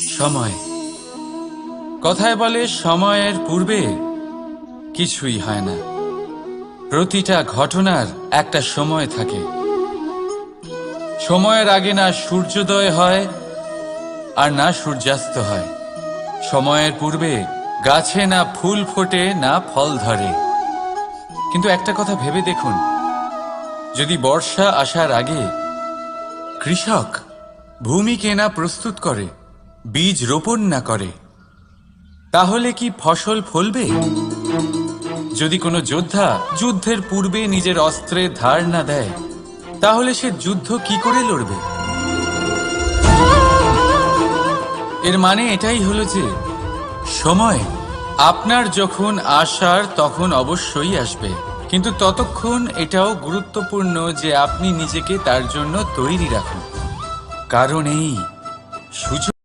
সময়। কথায় বলে সময়ের পূর্বে কিছুই হয় না। প্রতিটা ঘটনার একটা সময় থাকে। সময়ের আগে না সূর্যোদয় হয় আর না সূর্যাস্ত হয়। সময়ের পূর্বে গাছে না ফুল ফোটে না ফল ধরে। কিন্তু একটা কথা ভেবে দেখুন, যদি বর্ষা আসার আগে কৃষক ভূমিকে না প্রস্তুত করে, বীজ রোপণ না করে, তাহলে কি ফসল ফলবে? যদি কোনো যোদ্ধা যুদ্ধের পূর্বে নিজের অস্ত্রের ধার না দেয়, তাহলে সে যুদ্ধ কি করে লড়বে? এর মানে এটাই হলো যে সময় আপনার যখন আসার তখন অবশ্যই আসবে, কিন্তু ততক্ষণ এটাও গুরুত্বপূর্ণ যে আপনি নিজেকে তার জন্য তৈরি রাখুন। কারণ এই সুযোগ